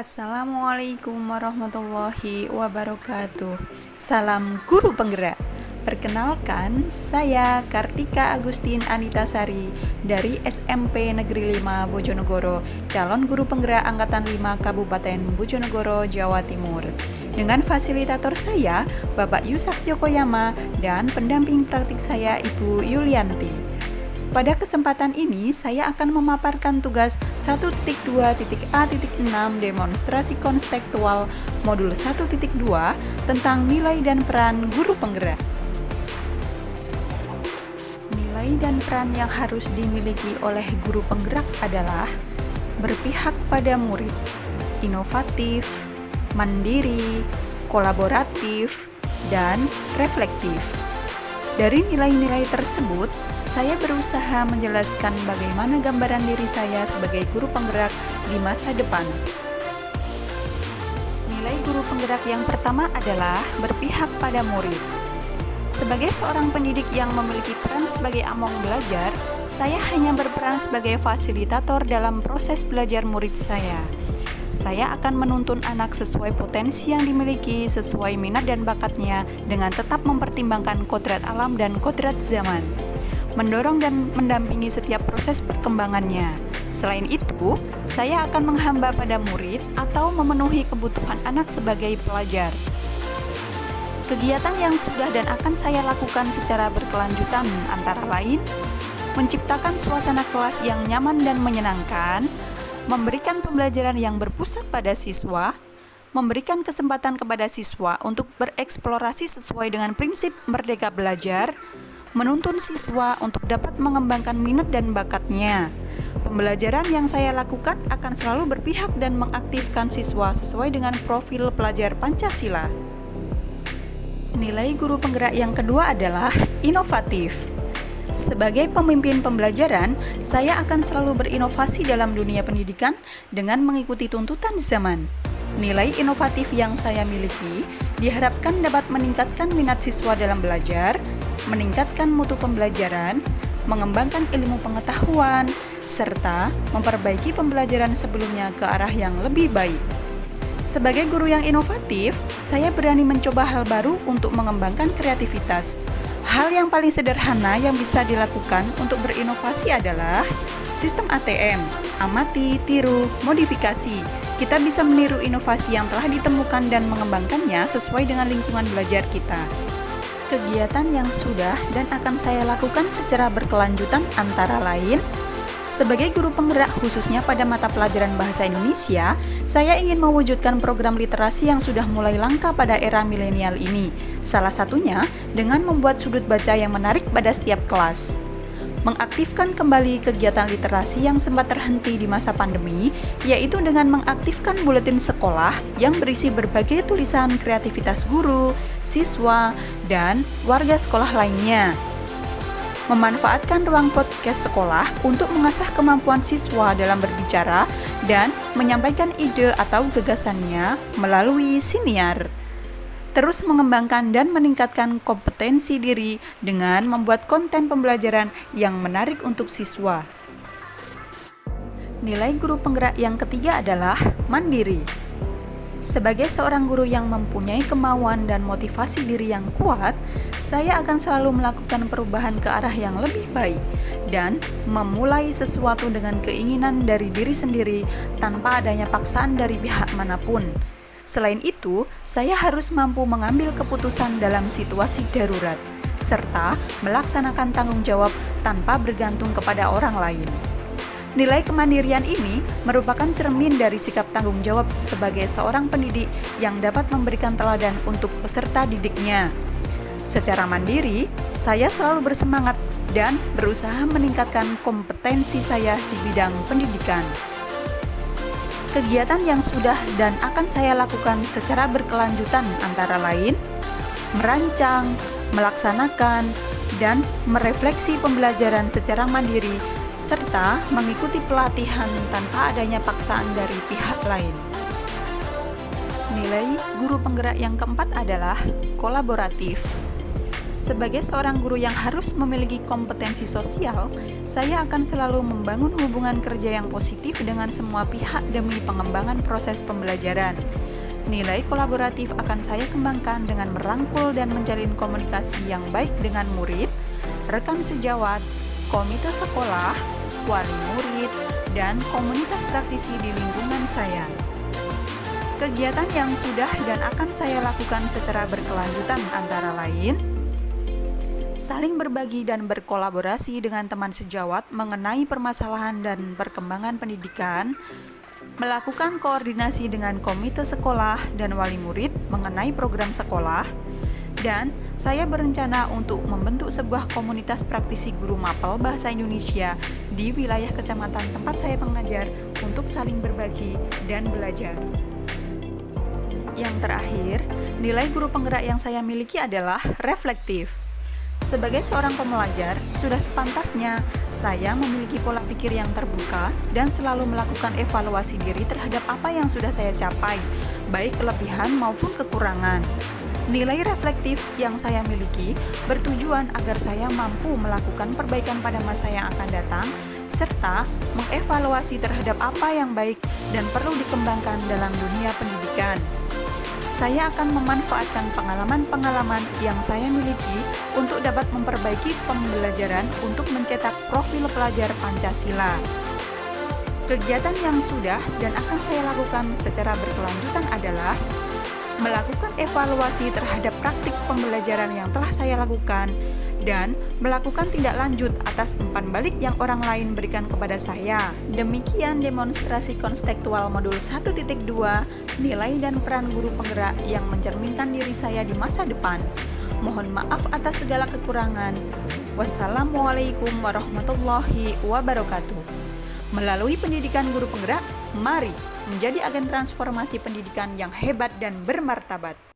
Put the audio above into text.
Assalamualaikum warahmatullahi wabarakatuh. Salam guru penggerak. Perkenalkan, saya Kartika Agustin Anitasari dari SMP Negeri 5 Bojonegoro, calon guru penggerak Angkatan 5 Kabupaten Bojonegoro, Jawa Timur. Dengan fasilitator saya, Bapak Yusak Yokoyama, dan pendamping praktik saya, Ibu Yulianti. Pada kesempatan ini, saya akan memaparkan tugas 1.2.A.6 demonstrasi konstekstual modul 1.2 tentang nilai dan peran guru penggerak. Nilai dan peran yang harus dimiliki oleh guru penggerak adalah berpihak pada murid, inovatif, mandiri, kolaboratif, dan reflektif. Dari nilai-nilai tersebut, saya berusaha menjelaskan bagaimana gambaran diri saya sebagai guru penggerak di masa depan. Nilai guru penggerak yang pertama adalah berpihak pada murid. Sebagai seorang pendidik yang memiliki peran sebagai among belajar, saya hanya berperan sebagai fasilitator dalam proses belajar murid saya. Saya akan menuntun anak sesuai potensi yang dimiliki, sesuai minat dan bakatnya, dengan tetap mempertimbangkan kodrat alam dan kodrat zaman. Mendorong dan mendampingi setiap proses perkembangannya. Selain itu, saya akan menghamba pada murid atau memenuhi kebutuhan anak sebagai pelajar. Kegiatan yang sudah dan akan saya lakukan secara berkelanjutan antara lain, menciptakan suasana kelas yang nyaman dan menyenangkan, memberikan pembelajaran yang berpusat pada siswa, memberikan kesempatan kepada siswa untuk bereksplorasi sesuai dengan prinsip merdeka belajar, menuntun siswa untuk dapat mengembangkan minat dan bakatnya. Pembelajaran yang saya lakukan akan selalu berpihak dan mengaktifkan siswa sesuai dengan profil pelajar Pancasila. Nilai guru penggerak yang kedua adalah inovatif. Sebagai pemimpin pembelajaran, saya akan selalu berinovasi dalam dunia pendidikan dengan mengikuti tuntutan zaman. Nilai inovatif yang saya miliki diharapkan dapat meningkatkan minat siswa dalam belajar, meningkatkan mutu pembelajaran, mengembangkan ilmu pengetahuan, serta memperbaiki pembelajaran sebelumnya ke arah yang lebih baik. Sebagai guru yang inovatif, saya berani mencoba hal baru untuk mengembangkan kreativitas. Hal yang paling sederhana yang bisa dilakukan untuk berinovasi adalah sistem ATM, amati, tiru, modifikasi. Kita bisa meniru inovasi yang telah ditemukan dan mengembangkannya sesuai dengan lingkungan belajar kita. Kegiatan yang sudah dan akan saya lakukan secara berkelanjutan antara lain, sebagai guru penggerak khususnya pada mata pelajaran Bahasa Indonesia, saya ingin mewujudkan program literasi yang sudah mulai langka pada era milenial ini. Salah satunya dengan membuat sudut baca yang menarik pada setiap kelas. Mengaktifkan kembali kegiatan literasi yang sempat terhenti di masa pandemi, yaitu dengan mengaktifkan buletin sekolah yang berisi berbagai tulisan kreativitas guru, siswa, dan warga sekolah lainnya. Memanfaatkan ruang podcast sekolah untuk mengasah kemampuan siswa dalam berbicara dan menyampaikan ide atau gagasannya melalui siniar. Terus mengembangkan dan meningkatkan kompetensi diri dengan membuat konten pembelajaran yang menarik untuk siswa. Nilai guru penggerak yang ketiga adalah mandiri. Sebagai seorang guru yang mempunyai kemauan dan motivasi diri yang kuat, saya akan selalu melakukan perubahan ke arah yang lebih baik dan memulai sesuatu dengan keinginan dari diri sendiri tanpa adanya paksaan dari pihak manapun. Selain itu, saya harus mampu mengambil keputusan dalam situasi darurat, serta melaksanakan tanggung jawab tanpa bergantung kepada orang lain. Nilai kemandirian ini merupakan cermin dari sikap tanggung jawab sebagai seorang pendidik yang dapat memberikan teladan untuk peserta didiknya. Secara mandiri, saya selalu bersemangat dan berusaha meningkatkan kompetensi saya di bidang pendidikan. Kegiatan yang sudah dan akan saya lakukan secara berkelanjutan antara lain, merancang, melaksanakan, dan merefleksi pembelajaran secara mandiri, serta mengikuti pelatihan tanpa adanya paksaan dari pihak lain. Nilai guru penggerak yang keempat adalah kolaboratif. Sebagai seorang guru yang harus memiliki kompetensi sosial, saya akan selalu membangun hubungan kerja yang positif dengan semua pihak demi pengembangan proses pembelajaran. Nilai kolaboratif akan saya kembangkan dengan merangkul dan menjalin komunikasi yang baik dengan murid, rekan sejawat, komite sekolah, wali murid, dan komunitas praktisi di lingkungan saya. Kegiatan yang sudah dan akan saya lakukan secara berkelanjutan antara lain: saling berbagi dan berkolaborasi dengan teman sejawat mengenai permasalahan dan perkembangan pendidikan, melakukan koordinasi dengan komite sekolah dan wali murid mengenai program sekolah, dan saya berencana untuk membentuk sebuah komunitas praktisi guru mapel bahasa Indonesia di wilayah kecamatan tempat saya mengajar untuk saling berbagi dan belajar. Yang terakhir, nilai guru penggerak yang saya miliki adalah reflektif. Sebagai seorang pembelajar, sudah sepantasnya saya memiliki pola pikir yang terbuka dan selalu melakukan evaluasi diri terhadap apa yang sudah saya capai, baik kelebihan maupun kekurangan. Nilai reflektif yang saya miliki bertujuan agar saya mampu melakukan perbaikan pada masa yang akan datang, serta mengevaluasi terhadap apa yang baik dan perlu dikembangkan dalam dunia pendidikan. Saya akan memanfaatkan pengalaman-pengalaman yang saya miliki untuk dapat memperbaiki pembelajaran untuk mencetak profil pelajar Pancasila. Kegiatan yang sudah dan akan saya lakukan secara berkelanjutan adalah melakukan evaluasi terhadap praktik pembelajaran yang telah saya lakukan dan melakukan tindak lanjut atas umpan balik yang orang lain berikan kepada saya. Demikian demonstrasi konstekstual modul 1.2, nilai dan peran guru penggerak yang mencerminkan diri saya di masa depan. Mohon maaf atas segala kekurangan. Wassalamualaikum warahmatullahi wabarakatuh. Melalui pendidikan guru penggerak, mari menjadi agen transformasi pendidikan yang hebat dan bermartabat.